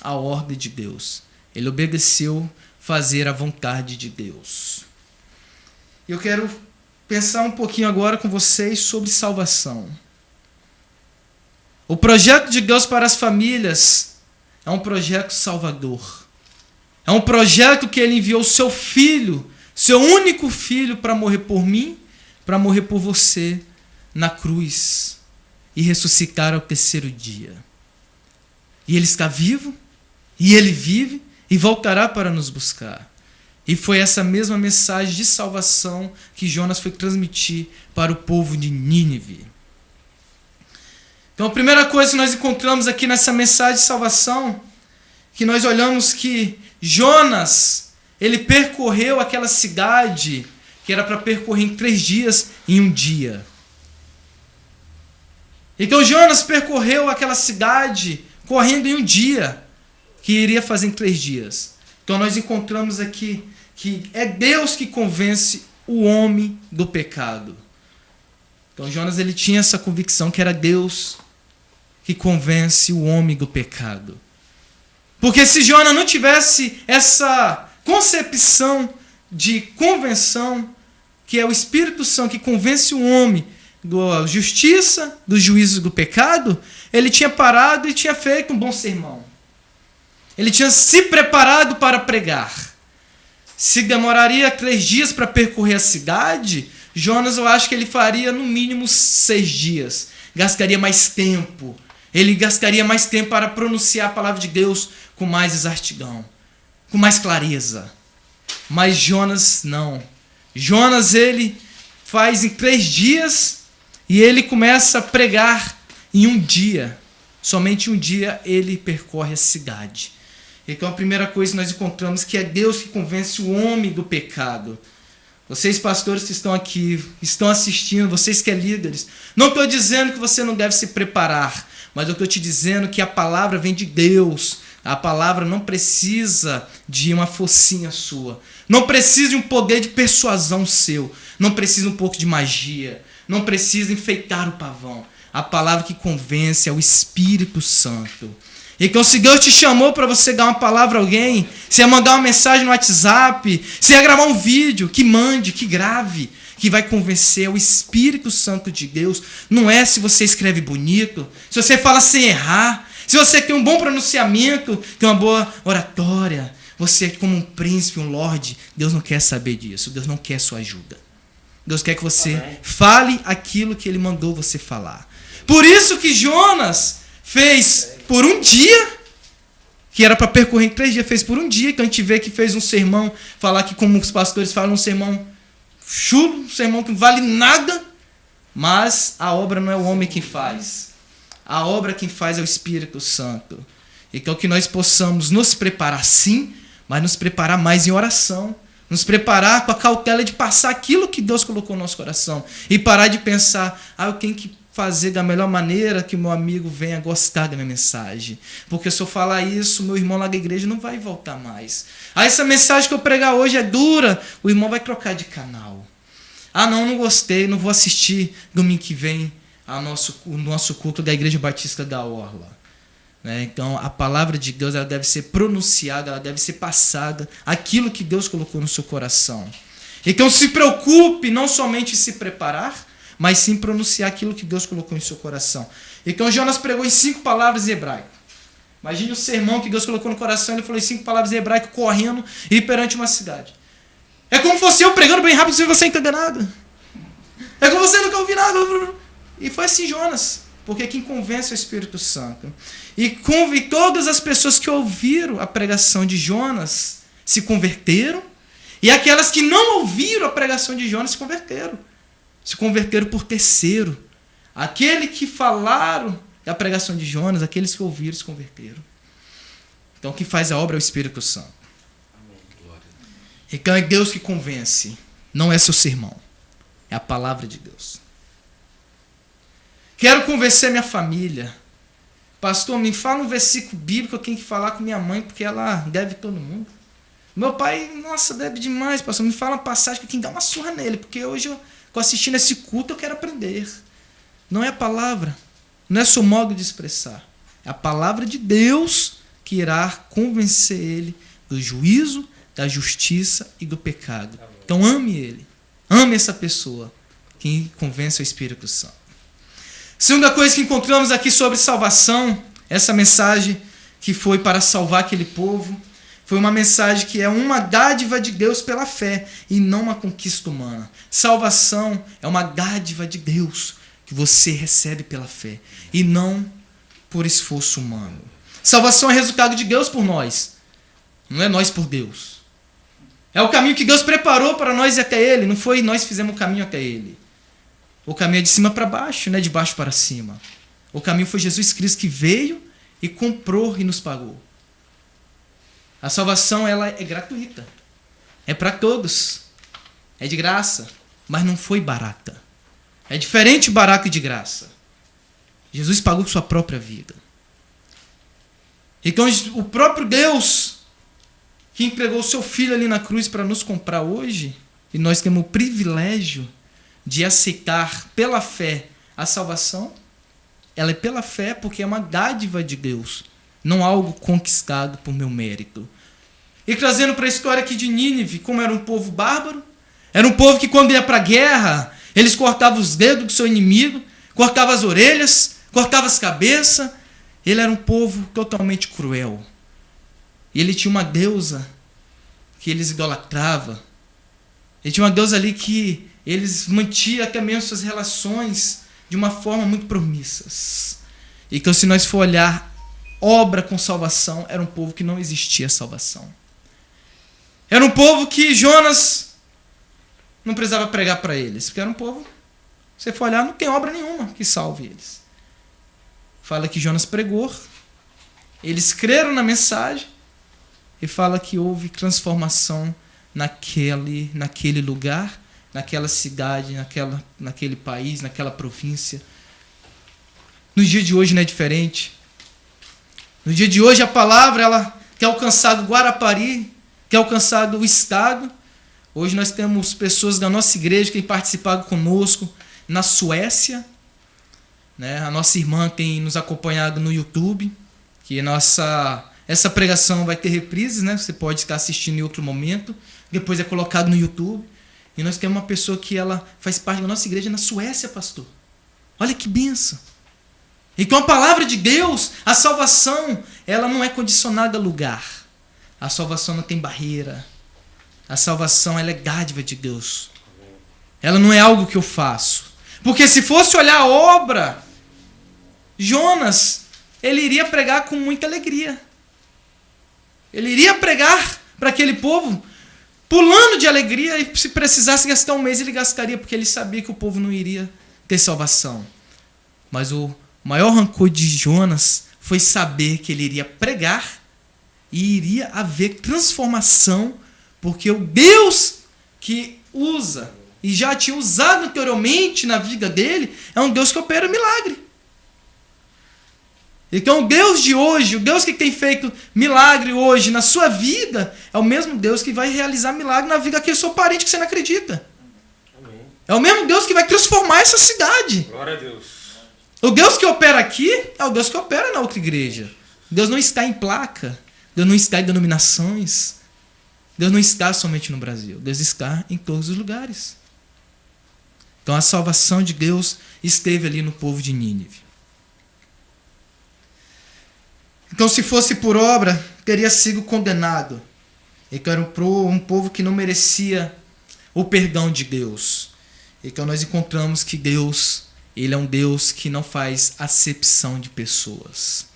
Speaker 3: a ordem de Deus. Ele obedeceu fazer a vontade de Deus. Eu quero pensar um pouquinho agora com vocês sobre salvação. O projeto de Deus para as famílias é um projeto salvador. É um projeto que ele enviou seu filho, seu único filho, para morrer por mim, para morrer por você na cruz e ressuscitar ao terceiro dia. E ele está vivo, e ele vive, e voltará para nos buscar. E foi essa mesma mensagem de salvação que Jonas foi transmitir para o povo de Nínive. Então a primeira coisa que nós encontramos aqui nessa mensagem de salvação, que nós olhamos que Jonas, ele percorreu aquela cidade que era para percorrer em 3 dias em 1 dia. Então Jonas percorreu aquela cidade correndo em 1 dia, que iria fazer em 3 dias. Então nós encontramos aqui que é Deus que convence o homem do pecado. Então Jonas, ele tinha essa convicção que era Deus que convence o homem do pecado. Porque se Jonas não tivesse essa concepção de convenção, que é o Espírito Santo que convence o homem da justiça, do juízo do pecado, ele tinha parado e tinha feito um bom sermão. Ele tinha se preparado para pregar. Se demoraria 3 dias para percorrer a cidade, Jonas, eu acho que ele faria no mínimo 6 dias. Gastaria mais tempo. Ele gastaria mais tempo para pronunciar a palavra de Deus com mais exatidão, com mais clareza. Mas Jonas não. Jonas, ele faz em 3 dias e ele começa a pregar em 1 dia. Somente 1 dia ele percorre a cidade. Então a primeira coisa que nós encontramos que é Deus que convence o homem do pecado. Vocês pastores que estão aqui, estão assistindo, vocês que é líderes, não estou dizendo que você não deve se preparar, mas eu estou te dizendo que a palavra vem de Deus. A palavra não precisa de uma focinha sua. Não precisa de um poder de persuasão seu. Não precisa um pouco de magia. Não precisa enfeitar o pavão. A palavra que convence é o Espírito Santo. Então, se Deus te chamou para você dar uma palavra a alguém, se é mandar uma mensagem no WhatsApp, se é gravar um vídeo, que mande, que grave, que vai convencer o Espírito Santo de Deus. Não é se você escreve bonito, se você fala sem errar, se você tem um bom pronunciamento, tem uma boa oratória, você é como um príncipe, um lorde. Deus não quer saber disso, Deus não quer sua ajuda. Deus quer que você fale aquilo que Ele mandou você falar. Por isso que Jonas fez por 1 dia, que era para percorrer em 3 dias, fez por 1 dia, que a gente vê que fez um sermão, falar que como os pastores falam, um sermão chulo, um sermão que não vale nada, mas a obra não é o homem que faz. A obra quem faz é o Espírito Santo. Então que nós possamos nos preparar sim, mas nos preparar mais em oração, nos preparar com a cautela de passar aquilo que Deus colocou no nosso coração e parar de pensar, eu tenho que fazer da melhor maneira que o meu amigo venha gostar da minha mensagem. Porque se eu falar isso, meu irmão lá da igreja não vai voltar mais. Essa mensagem que eu pregar hoje é dura, o irmão vai trocar de canal. Não gostei, não vou assistir domingo que vem o nosso culto da Igreja Batista da Orla. Então, a palavra de Deus ela deve ser pronunciada, ela deve ser passada, aquilo que Deus colocou no seu coração. Então, se preocupe não somente em se preparar, mas sim pronunciar aquilo que Deus colocou em seu coração. Então Jonas pregou em 5 palavras em hebraico. Imagine o sermão que Deus colocou no coração, ele falou em 5 palavras em hebraico, correndo e perante uma cidade. É como fosse eu pregando bem rápido sem você entender nada. É como você nunca ouviu nada. E foi assim Jonas, porque quem convence é o Espírito Santo. E todas as pessoas que ouviram a pregação de Jonas se converteram, e aquelas que não ouviram a pregação de Jonas se converteram. Se converteram por terceiro. Aquele que falaram da pregação de Jonas, aqueles que ouviram se converteram. Então, quem faz a obra é o Espírito Santo. Então, é Deus que convence. Não é seu sermão. É a palavra de Deus. Quero convencer minha família. Pastor, me fala um versículo bíblico que eu tenho que falar com minha mãe, porque ela deve todo mundo. Meu pai, nossa, deve demais, pastor. Me fala uma passagem que eu tenho que dar uma surra nele, porque hoje, assistindo esse culto, eu quero aprender. Não é a palavra. Não é seu modo de expressar. É a palavra de Deus que irá convencer ele do juízo, da justiça e do pecado. Então ame ele. Ame essa pessoa que convence o Espírito Santo. Segunda coisa que encontramos aqui sobre salvação, essa mensagem que foi para salvar aquele povo, foi uma mensagem que é uma dádiva de Deus pela fé e não uma conquista humana. Salvação é uma dádiva de Deus que você recebe pela fé e não por esforço humano. Salvação é resultado de Deus por nós, não é nós por Deus. É o caminho que Deus preparou para nós ir até Ele, não foi nós fizemos o caminho até Ele. O caminho é de cima para baixo, não é de baixo para cima. O caminho foi Jesus Cristo que veio e comprou e nos pagou. A salvação ela é gratuita. É para todos. É de graça, mas não foi barata. É diferente barato e de graça. Jesus pagou com sua própria vida. Então o próprio Deus que entregou o seu Filho ali na cruz para nos comprar hoje, e nós temos o privilégio de aceitar pela fé a salvação, ela é pela fé porque é uma dádiva de Deus, não algo conquistado por meu mérito. E trazendo para a história aqui de Nínive, como era um povo bárbaro, era um povo que quando ia para a guerra, eles cortavam os dedos do seu inimigo, cortavam as orelhas, cortavam as cabeças. Ele era um povo totalmente cruel. E ele tinha uma deusa que eles idolatravam. Ele tinha uma deusa ali que eles mantinham até mesmo suas relações de uma forma muito promissas. Então, se nós for olhar obra com salvação, era um povo que não existia salvação. Era um povo que Jonas não precisava pregar para eles, porque era um povo, se você for olhar, não tem obra nenhuma que salve eles. Fala que Jonas pregou, eles creram na mensagem, e fala que houve transformação naquele lugar, naquela cidade, naquele país, naquela província. No dia de hoje não é diferente. No dia de hoje a palavra ela quer alcançar o Guarapari, quer alcançar o estado. Hoje nós temos pessoas da nossa igreja que têm participado conosco na Suécia. Né? A nossa irmã tem nos acompanhado no YouTube, que essa pregação vai ter reprises, né? Você pode estar assistindo em outro momento, depois é colocado no YouTube. E nós temos uma pessoa que ela faz parte da nossa igreja na Suécia, pastor. Olha que bênção. Então a palavra de Deus, a salvação, ela não é condicionada a lugar. A salvação não tem barreira. A salvação ela é dádiva de Deus. Ela não é algo que eu faço. Porque se fosse olhar a obra, Jonas, ele iria pregar com muita alegria. Ele iria pregar para aquele povo pulando de alegria, e se precisasse gastar um mês, ele gastaria, porque ele sabia que o povo não iria ter salvação. Mas o maior rancor de Jonas foi saber que ele iria pregar e iria haver transformação, porque o Deus que usa, e já tinha usado anteriormente na vida dele, é um Deus que opera milagre. Então o Deus de hoje, o Deus que tem feito milagre hoje na sua vida, é o mesmo Deus que vai realizar milagre na vida daquele seu parente que você não acredita. Amém. É o mesmo Deus que vai transformar essa cidade.
Speaker 2: Glória a Deus.
Speaker 3: O Deus que opera aqui é o Deus que opera na outra igreja. Deus não está em placa, Deus não está em denominações, Deus não está somente no Brasil, Deus está em todos os lugares. Então a salvação de Deus esteve ali no povo de Nínive. Então, se fosse por obra, teria sido condenado. Então, era um povo que não merecia o perdão de Deus. Então, nós encontramos que Deus, ele é um Deus que não faz acepção de pessoas.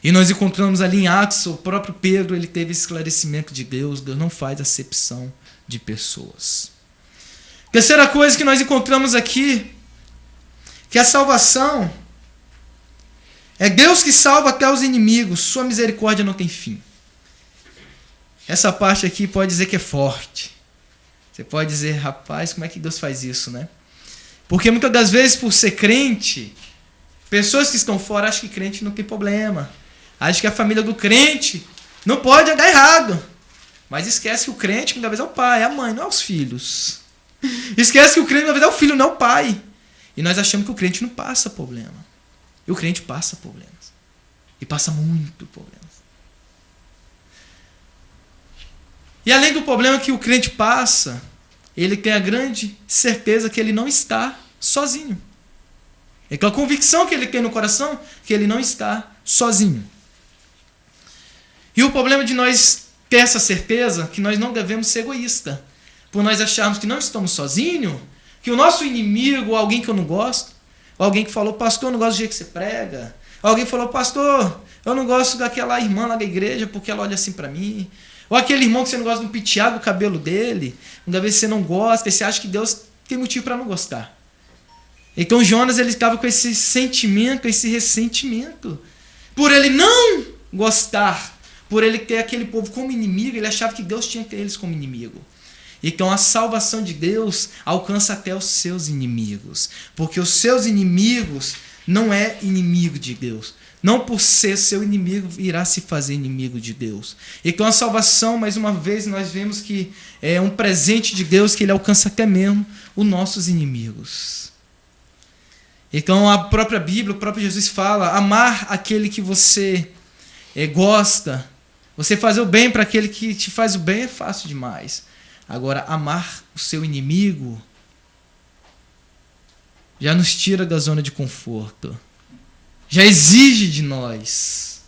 Speaker 3: E nós encontramos ali em Atos, o próprio Pedro, ele teve esclarecimento de Deus. Deus não faz acepção de pessoas. Terceira coisa que nós encontramos aqui, que a salvação é Deus que salva até os inimigos. Sua misericórdia não tem fim. Essa parte aqui pode dizer que é forte. Você pode dizer, rapaz, como é que Deus faz isso, né? Porque muitas das vezes, por ser crente, pessoas que estão fora acham que crente não tem problema. Acham que a família do crente não pode andar errado. Mas esquece que o crente, muitas vezes, é o pai, é a mãe, não é os filhos. Esquece que o crente, muitas vezes, é o filho, não é o pai. E nós achamos que o crente não passa problema. E o crente passa problemas. E passa muito problemas. E além do problema que o crente passa, ele tem a grande certeza que ele não está sozinho. É com a convicção que ele tem no coração que ele não está sozinho. E o problema de nós ter essa certeza que nós não devemos ser egoístas. Por nós acharmos que não estamos sozinhos, que o nosso inimigo, alguém que eu não gosto, alguém que falou, pastor, eu não gosto do jeito que você prega. Alguém falou, pastor, eu não gosto daquela irmã lá da igreja porque ela olha assim para mim. Ou aquele irmão que você não gosta do penteado do cabelo dele, uma vez você não gosta, e você acha que Deus tem motivo para não gostar. Então Jonas, ele estava com esse sentimento, esse ressentimento. Por ele não gostar, por ele ter aquele povo como inimigo, ele achava que Deus tinha que ter eles como inimigo. Então a salvação de Deus alcança até os seus inimigos. Porque os seus inimigos não é inimigo de Deus. Não por ser seu inimigo irá se fazer inimigo de Deus. Então a salvação, mais uma vez, nós vemos que é um presente de Deus que ele alcança até mesmo os nossos inimigos. Então a própria Bíblia, o próprio Jesus fala, amar aquele que você gosta, você fazer o bem para aquele que te faz o bem é fácil demais. Agora, amar o seu inimigo já nos tira da zona de conforto. Já exige de nós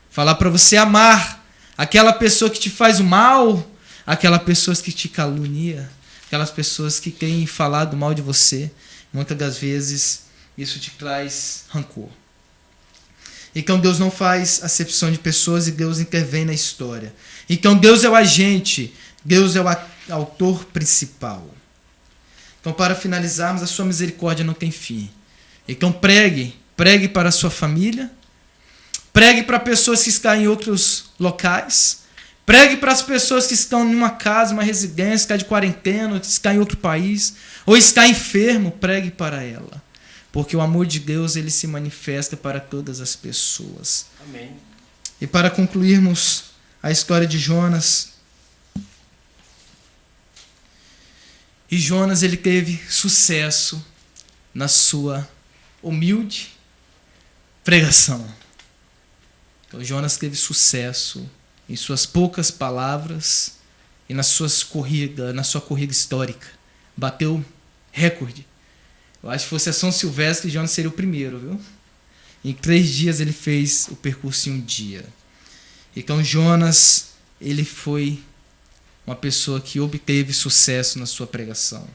Speaker 3: falar para você amar aquela pessoa que te faz o mal, aquelas pessoas que te calunia, aquelas pessoas que têm falado mal de você. Muitas das vezes isso te traz rancor. Então Deus não faz acepção de pessoas e Deus intervém na história. Então Deus é o agente, Deus é o autor principal. Então, para finalizarmos, a sua misericórdia não tem fim. Então pregue para a sua família, pregue para pessoas que estão em outros locais, pregue para as pessoas que estão em uma casa, uma residência, está de quarentena, que está em outro país, ou está enfermo, pregue para ela. Porque o amor de Deus, ele se manifesta para todas as pessoas.
Speaker 2: Amém.
Speaker 3: E para concluirmos a história de Jonas, e Jonas, ele teve sucesso na sua humilde pregação. Então Jonas teve sucesso em suas poucas palavras e na sua corrida histórica. Bateu recorde. Eu acho que fosse a São Silvestre, Jonas seria o primeiro, viu? Em 3 dias ele fez o percurso em 1 dia. Então Jonas, ele foi uma pessoa que obteve sucesso na sua pregação.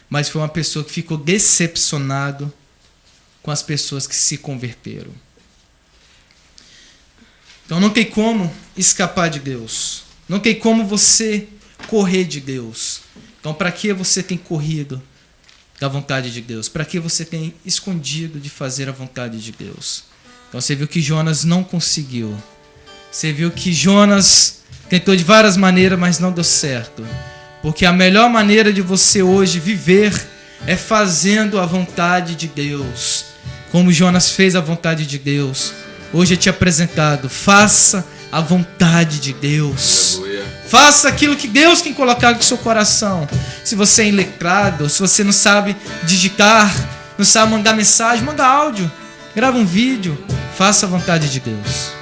Speaker 3: Mas foi uma pessoa que ficou decepcionado com as pessoas que se converteram. Então não tem como escapar de Deus. Não tem como você correr de Deus. Então para que você tem corrido da vontade de Deus? Para que você tem escondido de fazer a vontade de Deus? Então você viu que Jonas não conseguiu. Você viu que Jonas tentou de várias maneiras, mas não deu certo. Porque a melhor maneira de você hoje viver é fazendo a vontade de Deus. Como Jonas fez a vontade de Deus. Hoje é te apresentado. Faça a vontade de Deus.
Speaker 4: Aleluia.
Speaker 3: Faça aquilo que Deus tem colocado no seu coração. Se você é iletrado, se você não sabe digitar, não sabe mandar mensagem, manda áudio. Grava um vídeo. Faça a vontade de Deus.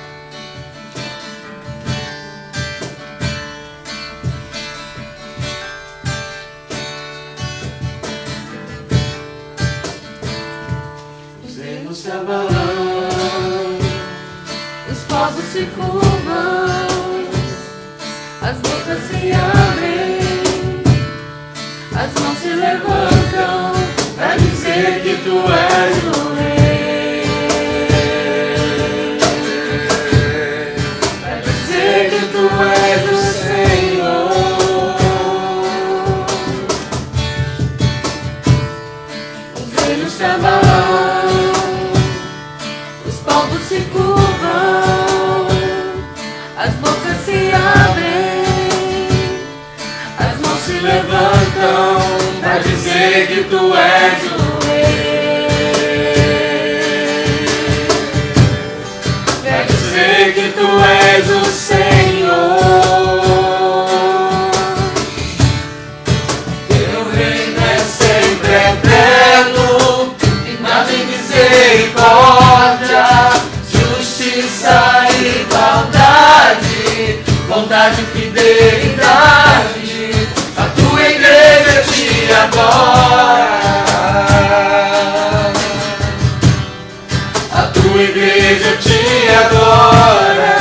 Speaker 1: Se abalam, os povos se curvam, as bocas se abrem, as mãos se levantam para dizer que tu és o Rei, para dizer que tu és o Senhor. Os reinos se abalam, se curvam, as bocas se abrem, levantam pra dizer que tu és o Rei, pra dizer que tu és o Senhor. Teu reino é sempre eterno, firmado em misericórdia, justiça e igualdade, bondade e fidelidade. A tua igreja te adora, a tua igreja te adora.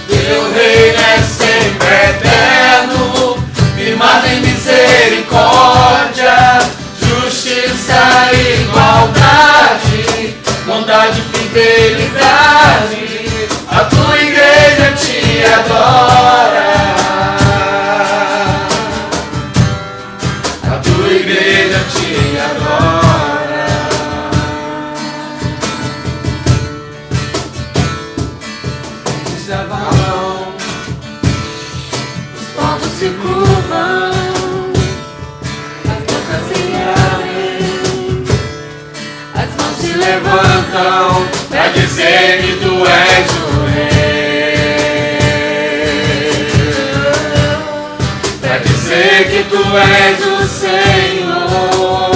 Speaker 1: Teu reino é sempre eterno, firmado em misericórdia, justiça e igualdade, bondade e fidelidade. A tua igreja te adora, a tua igreja te adora. Eles já vão, os povos se curvam, as bocas se abrem, as mãos se levantam pra dizer que tu és o que tu és o Senhor.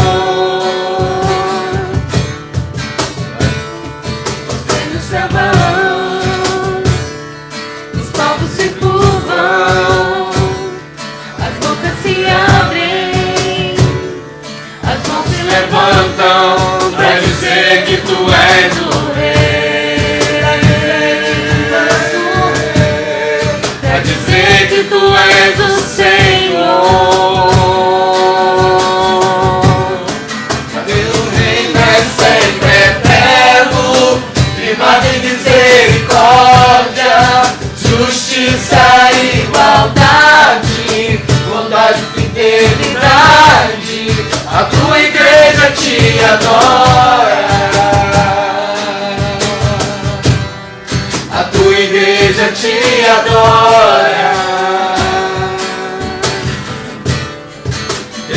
Speaker 1: Os reinos se abalam, os povos se curvam, as bocas se abrem, as mãos se levantam pra dizer que tu és o Rei, pra dizer que tu és o Senhor. Teu reino é sempre eterno, firmado em misericórdia, justiça e igualdade, bondade e fidelidade. A tua igreja te adora, a tua igreja te adora.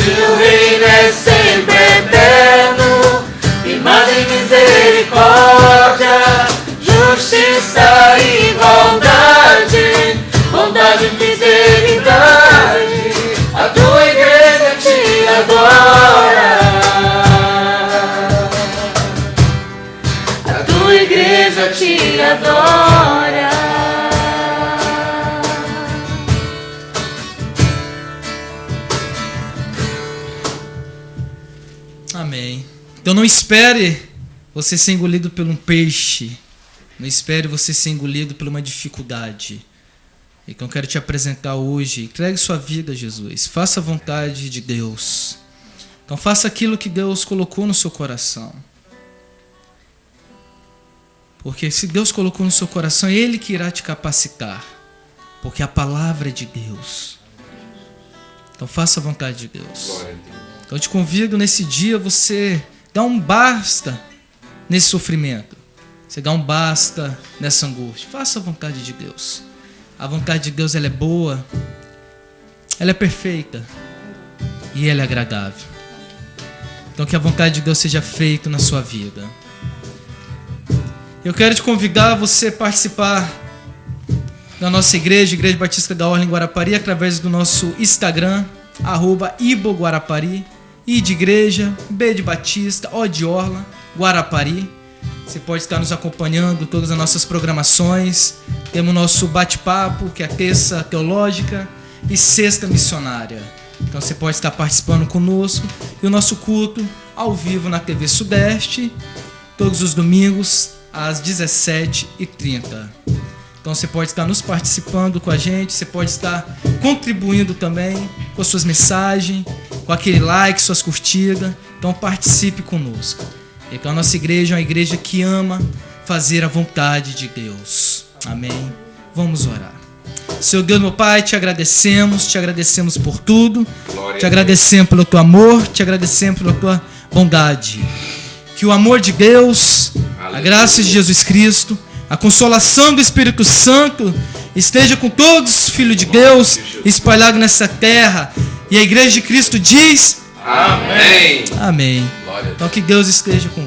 Speaker 1: Teu reino é sempre eterno, firmado em misericórdia, justiça e igualdade, bondade e fidelidade. A tua igreja te adora, a tua igreja te adora.
Speaker 3: Amém. Então não espere você ser engolido por um peixe. Não espere você ser engolido por uma dificuldade. E que eu quero te apresentar hoje. Entregue sua vida a Jesus. Faça a vontade de Deus. Então faça aquilo que Deus colocou no seu coração. Porque se Deus colocou no seu coração, é Ele que irá te capacitar. Porque a palavra é de Deus. Então faça a vontade de Deus. Então eu te convido nesse dia você dar um basta nesse sofrimento. Você dá um basta nessa angústia. Faça a vontade de Deus. A vontade de Deus ela é boa, ela é perfeita e ela é agradável. Então que a vontade de Deus seja feita na sua vida. Eu quero te convidar a você participar da nossa igreja, Igreja Batista da Orla em Guarapari, através do nosso Instagram, @iboguarapari, I de igreja, B de Batista, O de Orla, Guarapari. Você pode estar nos acompanhando em todas as nossas programações. Temos o nosso bate-papo, que é a terça teológica e sexta missionária. Então você pode estar participando conosco. E o nosso culto ao vivo na TV Sudeste, todos os domingos, às 17h30. Então você pode estar nos participando com a gente, você pode estar contribuindo também com as suas mensagens, com aquele like, suas curtidas. Então participe conosco. Então a nossa igreja é uma igreja que ama fazer a vontade de Deus. Amém? Vamos orar. Senhor Deus, meu Pai, te agradecemos por tudo. Te agradecemos pelo teu amor, te agradecemos pela tua bondade. Que o amor de Deus, a graça de Jesus Cristo, a consolação do Espírito Santo esteja com todos os filhos de Deus espalhados nessa terra. E a Igreja de Cristo diz:
Speaker 4: Amém.
Speaker 3: Amém.
Speaker 4: Glória a Deus.
Speaker 3: Então que Deus esteja com